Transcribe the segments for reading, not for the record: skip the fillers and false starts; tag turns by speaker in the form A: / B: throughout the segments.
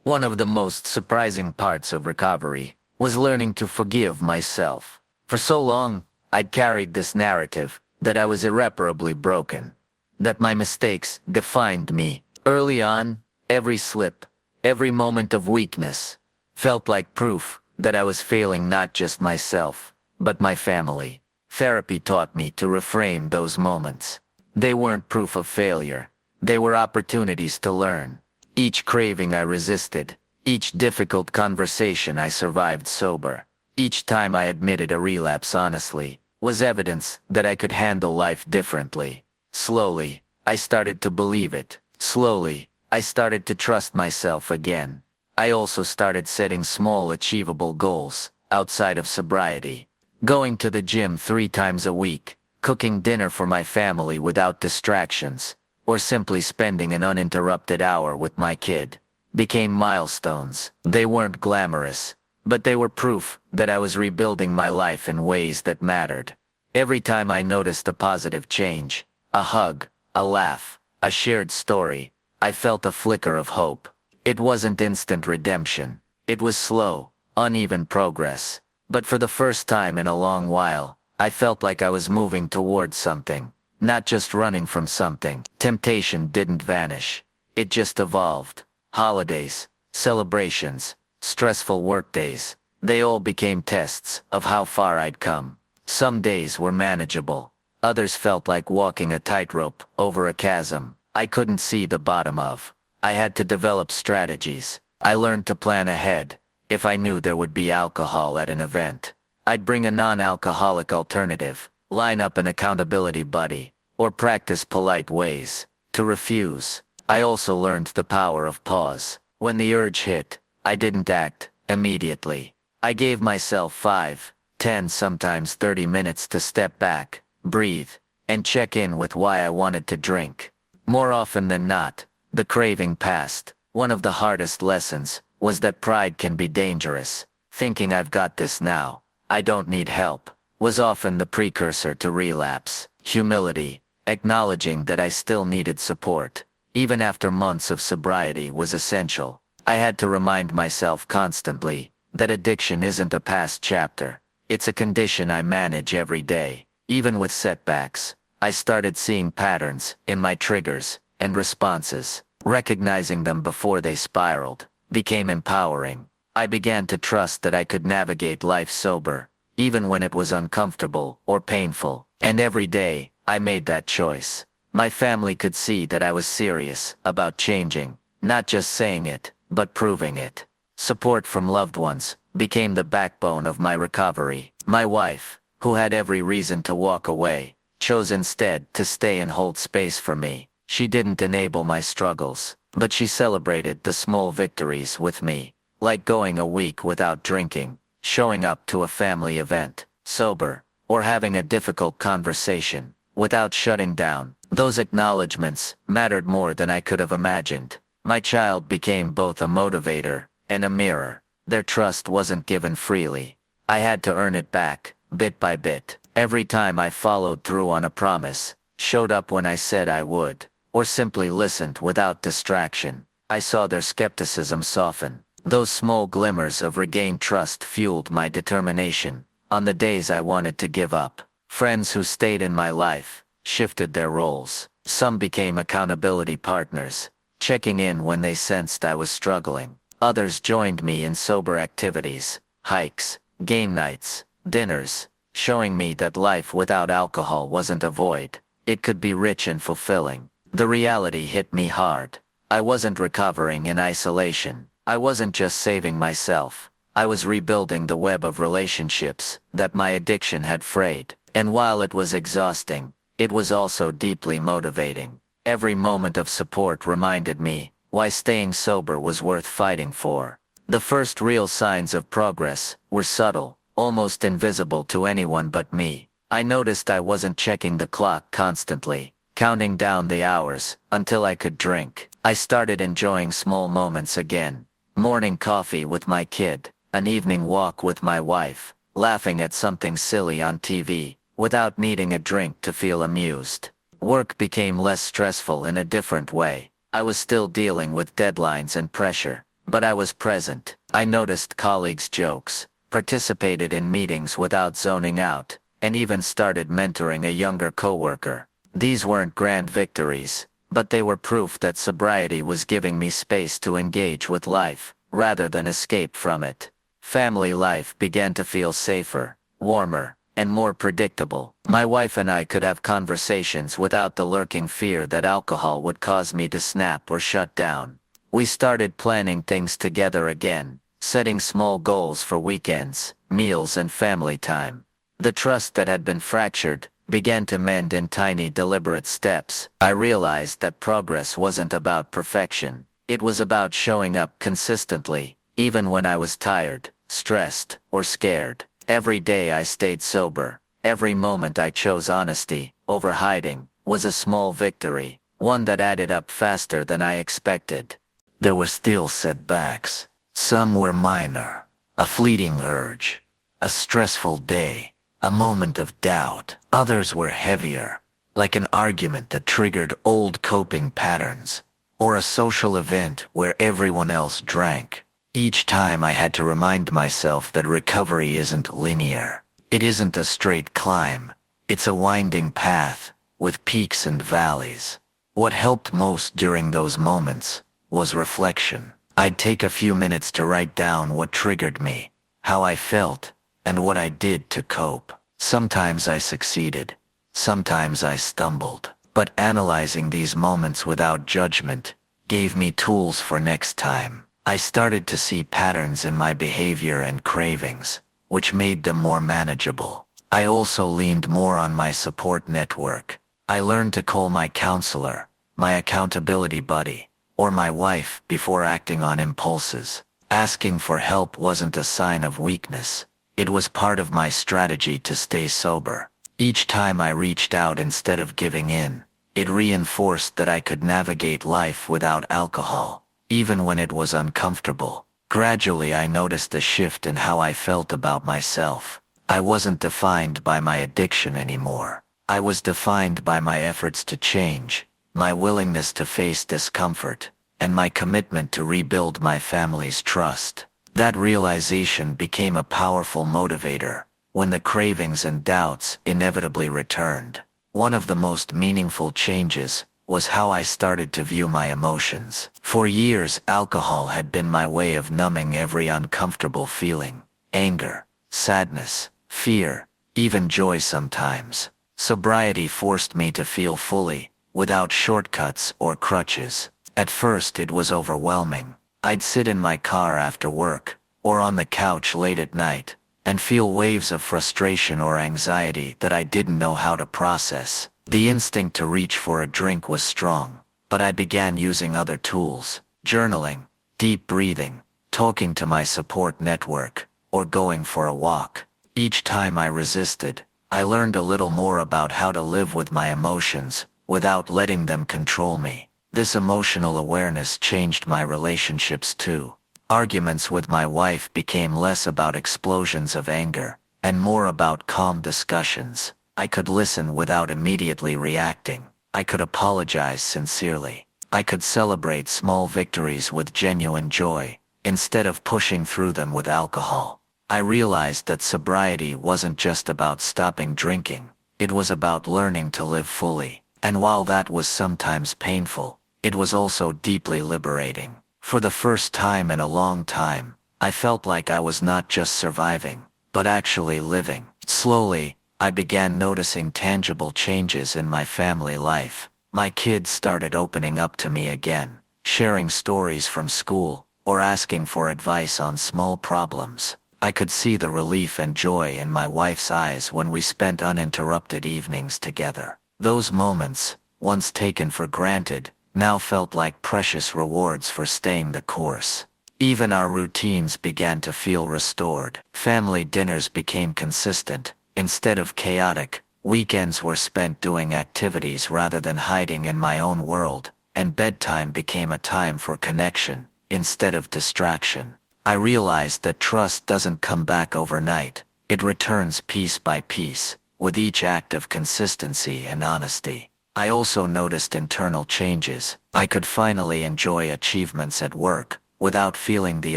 A: One of the most surprising parts of recovery was learning to forgive myself. For so long, I'd carried this narrative that I was irreparably broken, that my mistakes defined me. Early on, every slip, every moment of weakness, felt like proof that I was failing not just myself, but my family. Therapy taught me to reframe those moments. They weren't proof of failure. They were opportunities to learn. Each craving I resisted, each difficult conversation I survived sober, each time I admitted a relapse honestly, was evidence that I could handle life differently. Slowly, I started to believe it. Slowly, I started to trust myself again. I also started setting small achievable goals, outside of sobriety. Going to the gym 3 times a week, cooking dinner for my family without distractions, or simply spending an uninterrupted hour with my kid, became milestones. They weren't glamorous, but they were proof that I was rebuilding my life in ways that mattered. Every time I noticed a positive change, a hug, a laugh, a shared story, I felt a flicker of hope. It wasn't instant redemption. It was slow, uneven progress. But for the first time in a long while, I felt like I was moving towards something. Not just running from something. Temptation didn't vanish. It just evolved. Holidays, celebrations, stressful workdays, they all became tests of how far I'd come. Some days were manageable. Others felt like walking a tightrope over a chasm I couldn't see the bottom of. I had to develop strategies. I learned to plan ahead. If I knew there would be alcohol at an event, I'd bring a non-alcoholic alternative, line up an accountability buddy, or practice polite ways to refuse. I also learned the power of pause. When the urge hit, I didn't act immediately. I gave myself 5, 10, sometimes 30 minutes to step back, breathe, and check in with why I wanted to drink. More often than not, the craving passed. One of the hardest lessons was that pride can be dangerous. Thinking I've got this now, I don't need help, was often the precursor to relapse. Humility, acknowledging that I still needed support, even after months of sobriety, was essential. I had to remind myself constantly that addiction isn't a past chapter. It's a condition I manage every day. Even with setbacks, I started seeing patterns in my triggers and responses. Recognizing them before they spiraled became empowering. I began to trust that I could navigate life sober, even when it was uncomfortable or painful. And every day, I made that choice. My family could see that I was serious about changing, not just saying it, but proving it. Support from loved ones became the backbone of my recovery. My wife, who had every reason to walk away, chose instead to stay and hold space for me. She didn't enable my struggles, but she celebrated the small victories with me, like going a week without drinking, showing up to a family event, sober, or having a difficult conversation, without shutting down. Those acknowledgments mattered more than I could have imagined. My child became both a motivator and a mirror. Their trust wasn't given freely. I had to earn it back, bit by bit. Every time I followed through on a promise, showed up when I said I would, or simply listened without distraction, I saw their skepticism soften. Those small glimmers of regained trust fueled my determination. On the days I wanted to give up, friends who stayed in my life shifted their roles. Some became accountability partners, checking in when they sensed I was struggling. Others joined me in sober activities, hikes, game nights, dinners, showing me that life without alcohol wasn't a void. It could be rich and fulfilling. The reality hit me hard. I wasn't recovering in isolation. I wasn't just saving myself. I was rebuilding the web of relationships that my addiction had frayed. And while it was exhausting, it was also deeply motivating. Every moment of support reminded me why staying sober was worth fighting for. The first real signs of progress were subtle, almost invisible to anyone but me. I noticed I wasn't checking the clock constantly, counting down the hours until I could drink. I started enjoying small moments again. Morning coffee with my kid, an evening walk with my wife, laughing at something silly on TV, without needing a drink to feel amused. Work became less stressful in a different way. I was still dealing with deadlines and pressure, but I was present. I noticed colleagues' jokes, participated in meetings without zoning out, and even started mentoring a younger coworker. These weren't grand victories, but they were proof that sobriety was giving me space to engage with life, rather than escape from it. Family life began to feel safer, warmer, and more predictable. My wife and I could have conversations without the lurking fear that alcohol would cause me to snap or shut down. We started planning things together again, setting small goals for weekends, meals, and family time. The trust that had been fractured began to mend in tiny, deliberate steps. I realized that progress wasn't about perfection. It was about showing up consistently, even when I was tired, stressed, or scared. Every day I stayed sober. Every moment I chose honesty over hiding was a small victory, one that added up faster than I expected. There were still setbacks. Some were minor, a fleeting urge, a stressful day, a moment of doubt. Others were heavier, like an argument that triggered old coping patterns, or a social event where everyone else drank. Each time I had to remind myself that recovery isn't linear. It isn't a straight climb. It's a winding path, with peaks and valleys. What helped most during those moments was reflection. I'd take a few minutes to write down what triggered me, how I felt, and what I did to cope. Sometimes I succeeded, sometimes I stumbled, but analyzing these moments without judgment gave me tools for next time. I started to see patterns in my behavior and cravings, which made them more manageable. I also leaned more on my support network. I learned to call my counselor, my accountability buddy, or my wife before acting on impulses. Asking for help wasn't a sign of weakness. It was part of my strategy to stay sober. Each time I reached out instead of giving in, it reinforced that I could navigate life without alcohol, even when it was uncomfortable. Gradually I noticed a shift in how I felt about myself. I wasn't defined by my addiction anymore. I was defined by my efforts to change, my willingness to face discomfort, and my commitment to rebuild my family's trust. That realization became a powerful motivator when the cravings and doubts inevitably returned. One of the most meaningful changes was how I started to view my emotions. For years, alcohol had been my way of numbing every uncomfortable feeling: anger, sadness, fear, even joy sometimes. Sobriety forced me to feel fully, without shortcuts or crutches. At first it was overwhelming. I'd sit in my car after work, or on the couch late at night, and feel waves of frustration or anxiety that I didn't know how to process. The instinct to reach for a drink was strong, but I began using other tools: journaling, deep breathing, talking to my support network, or going for a walk. Each time I resisted, I learned a little more about how to live with my emotions without letting them control me. This emotional awareness changed my relationships too. Arguments with my wife became less about explosions of anger and more about calm discussions. I could listen without immediately reacting. I could apologize sincerely. I could celebrate small victories with genuine joy, instead of pushing through them with alcohol. I realized that sobriety wasn't just about stopping drinking. It was about learning to live fully. And while that was sometimes painful, it was also deeply liberating. For the first time in a long time, I felt like I was not just surviving, but actually living. Slowly, I began noticing tangible changes in my family life. My kids started opening up to me again, sharing stories from school, or asking for advice on small problems. I could see the relief and joy in my wife's eyes when we spent uninterrupted evenings together. Those moments, once taken for granted, now felt like precious rewards for staying the course. Even our routines began to feel restored. Family dinners became consistent, instead of chaotic. Weekends were spent doing activities rather than hiding in my own world, and bedtime became a time for connection, instead of distraction. I realized that trust doesn't come back overnight. It returns piece by piece, with each act of consistency and honesty. I also noticed internal changes. I could finally enjoy achievements at work, without feeling the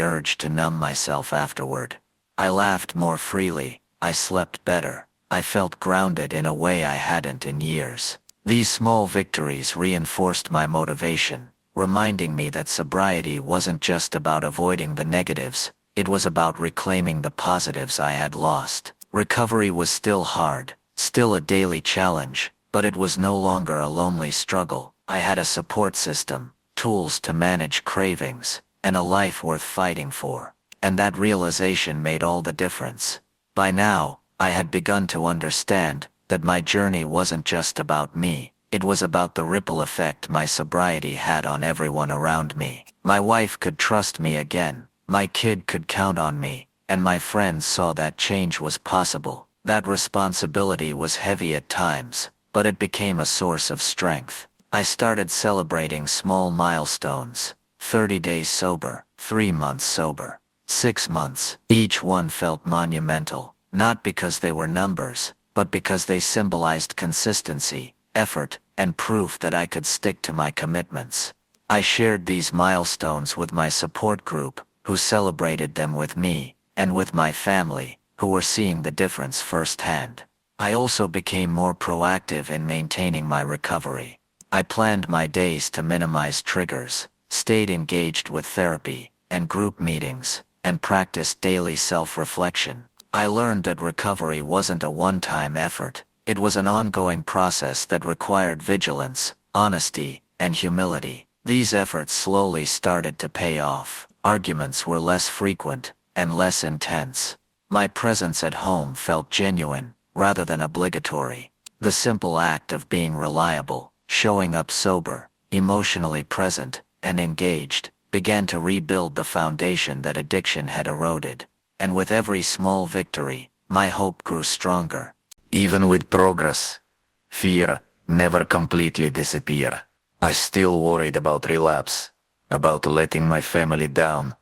A: urge to numb myself afterward. I laughed more freely, I slept better, I felt grounded in a way I hadn't in years. These small victories reinforced my motivation, reminding me that sobriety wasn't just about avoiding the negatives, it was about reclaiming the positives I had lost. Recovery was still hard, still a daily challenge, but it was no longer a lonely struggle. I had a support system, tools to manage cravings, and a life worth fighting for. And that realization made all the difference. By now, I had begun to understand that my journey wasn't just about me, it was about the ripple effect my sobriety had on everyone around me. My wife could trust me again, my kid could count on me, and my friends saw that change was possible. That responsibility was heavy at times, but it became a source of strength. I started celebrating small milestones, 30 days sober, 3 months sober, 6 months. Each one felt monumental, not because they were numbers, but because they symbolized consistency, effort, and proof that I could stick to my commitments. I shared these milestones with my support group, who celebrated them with me, and with my family, who were seeing the difference firsthand. I also became more proactive in maintaining my recovery. I planned my days to minimize triggers, stayed engaged with therapy and group meetings, and practiced daily self-reflection. I learned that recovery wasn't a one-time effort, it was an ongoing process that required vigilance, honesty, and humility. These efforts slowly started to pay off. Arguments were less frequent and less intense. My presence at home felt genuine, rather than obligatory. The simple act of being reliable, showing up sober, emotionally present, and engaged, began to rebuild the foundation that addiction had eroded. And with every small victory, my hope grew stronger. Even with progress, fear never completely disappeared. I still worried about relapse, about letting my family down,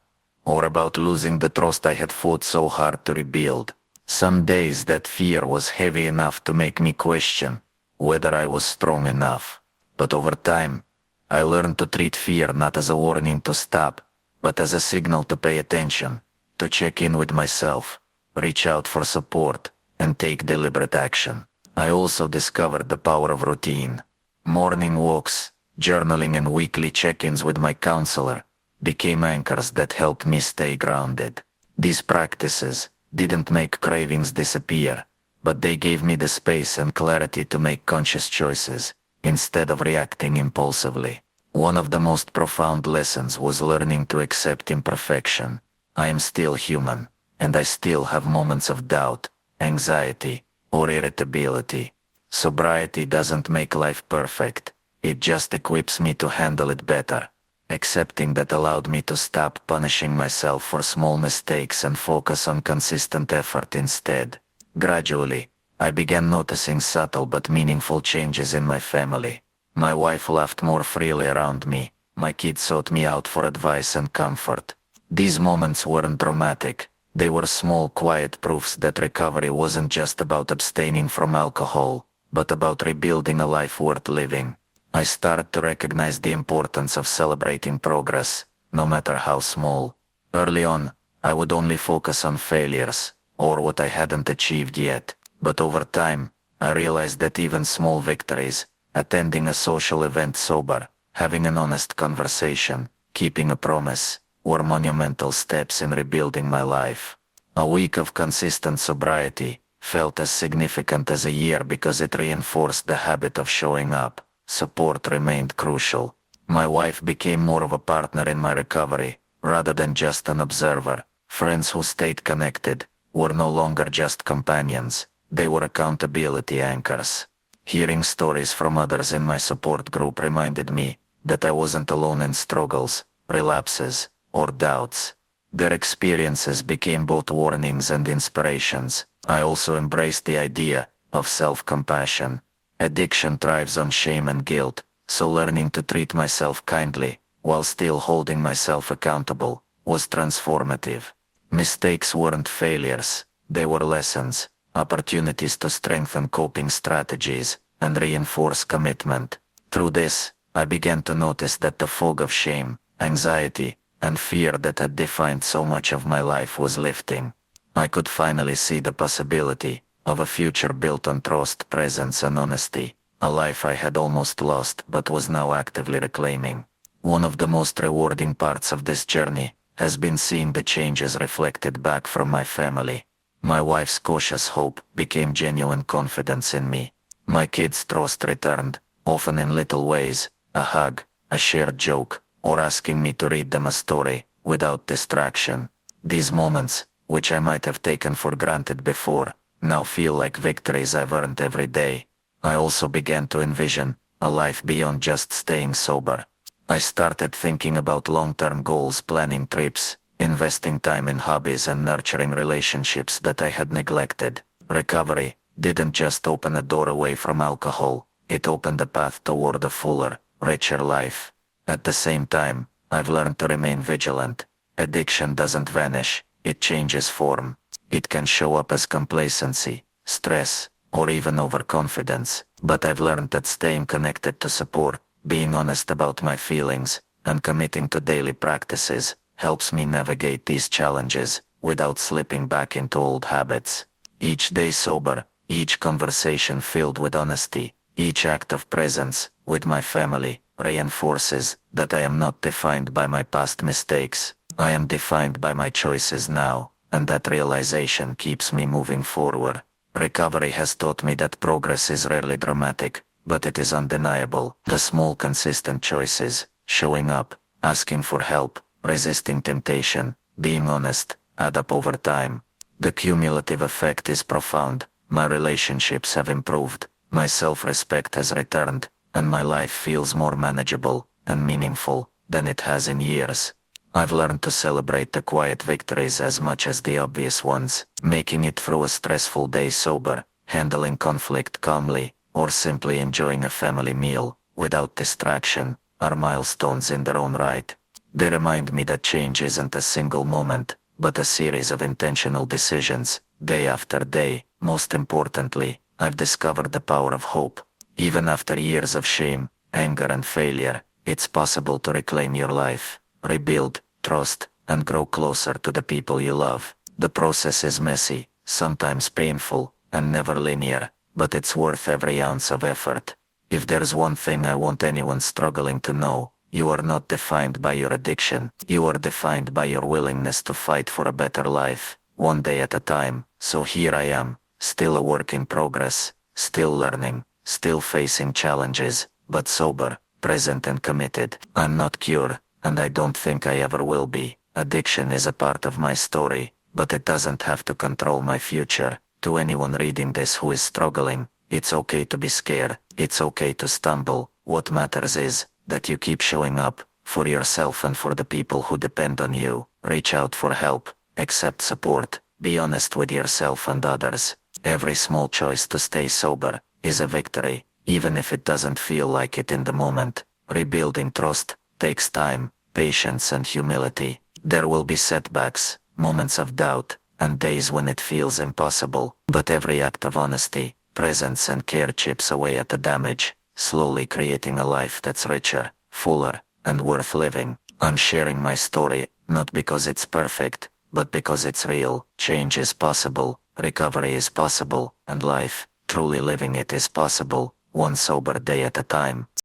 A: or about losing the trust I had fought so hard to rebuild. Some days that fear was heavy enough to make me question whether I was strong enough. But over time, I learned to treat fear not as a warning to stop, but as a signal to pay attention, to check in with myself, reach out for support, and take deliberate action. I also discovered the power of routine. Morning walks, journaling, and weekly check-ins with my counselor became anchors that helped me stay grounded. These practices didn't make cravings disappear, but they gave me the space and clarity to make conscious choices, instead of reacting impulsively. One of the most profound lessons was learning to accept imperfection. I am still human, and I still have moments of doubt, anxiety, or irritability. Sobriety doesn't make life perfect, it just equips me to handle it better. Accepting that allowed me to stop punishing myself for small mistakes and focus on consistent effort instead. Gradually, I began noticing subtle but meaningful changes in my family. My wife laughed more freely around me, my kids sought me out for advice and comfort. These moments weren't dramatic, they were small quiet proofs that recovery wasn't just about abstaining from alcohol, but about rebuilding a life worth living. I started to recognize the importance of celebrating progress, no matter how small. Early on, I would only focus on failures, or what I hadn't achieved yet. But over time, I realized that even small victories, attending a social event sober, having an honest conversation, keeping a promise, were monumental steps in rebuilding my life. A week of consistent sobriety felt as significant as a year because it reinforced the habit of showing up. Support remained crucial. My wife became more of a partner in my recovery, rather than just an observer. Friends who stayed connected were no longer just companions, they were accountability anchors. Hearing stories from others in my support group reminded me that I wasn't alone in struggles, relapses, or doubts. Their experiences became both warnings and inspirations. I also embraced the idea of self-compassion. Addiction thrives on shame and guilt, so learning to treat myself kindly, while still holding myself accountable, was transformative. Mistakes weren't failures, they were lessons, opportunities to strengthen coping strategies, and reinforce commitment. Through this, I began to notice that the fog of shame, anxiety, and fear that had defined so much of my life was lifting. I could finally see the possibility of a future built on trust, presence, and honesty, a life I had almost lost but was now actively reclaiming. One of the most rewarding parts of this journey has been seeing the changes reflected back from my family. My wife's cautious hope became genuine confidence in me. My kids' trust returned, often in little ways, a hug, a shared joke, or asking me to read them a story, without distraction. These moments, which I might have taken for granted before, now feel like victories I've earned every day. I also began to envision a life beyond just staying sober. I started thinking about long-term goals, planning trips, investing time in hobbies, and nurturing relationships that I had neglected. Recovery didn't just open a door away from alcohol, it opened a path toward a fuller, richer life. At the same time, I've learned to remain vigilant. Addiction doesn't vanish, it changes form. It can show up as complacency, stress, or even overconfidence, but I've learned that staying connected to support, being honest about my feelings, and committing to daily practices helps me navigate these challenges without slipping back into old habits. Each day sober, each conversation filled with honesty, each act of presence with my family reinforces that I am not defined by my past mistakes. I am defined by my choices now, and that realization keeps me moving forward. Recovery has taught me that progress is rarely dramatic, but it is undeniable. The small consistent choices, showing up, asking for help, resisting temptation, being honest, add up over time. The cumulative effect is profound. My relationships have improved, my self-respect has returned, and my life feels more manageable and meaningful than it has in years. I've learned to celebrate the quiet victories as much as the obvious ones, making it through a stressful day sober, handling conflict calmly, or simply enjoying a family meal without distraction, are milestones in their own right. They remind me that change isn't a single moment, but a series of intentional decisions, day after day. Most importantly, I've discovered the power of hope. Even after years of shame, anger, and failure, it's possible to reclaim your life, rebuild, trust, and grow closer to the people you love. The process is messy, sometimes painful, and never linear, but it's worth every ounce of effort. If there's one thing I want anyone struggling to know, you are not defined by your addiction. You are defined by your willingness to fight for a better life, one day at a time. So here I am, still a work in progress, still learning, still facing challenges, but sober, present, and committed. I'm not cured, and I don't think I ever will be. Addiction is a part of my story, but it doesn't have to control my future. To anyone reading this who is struggling, it's okay to be scared, it's okay to stumble. What matters is that you keep showing up, for yourself and for the people who depend on you. Reach out for help, accept support, be honest with yourself and others. Every small choice to stay sober is a victory, even if it doesn't feel like it in the moment. Rebuilding trust takes time, patience, and humility. There will be setbacks, moments of doubt, and days when it feels impossible, but every act of honesty, presence, and care chips away at the damage, slowly creating a life that's richer, fuller, and worth living. I'm sharing my story, not because it's perfect, but because it's real. Change is possible, recovery is possible, and life, truly living it, is possible, one sober day at a time.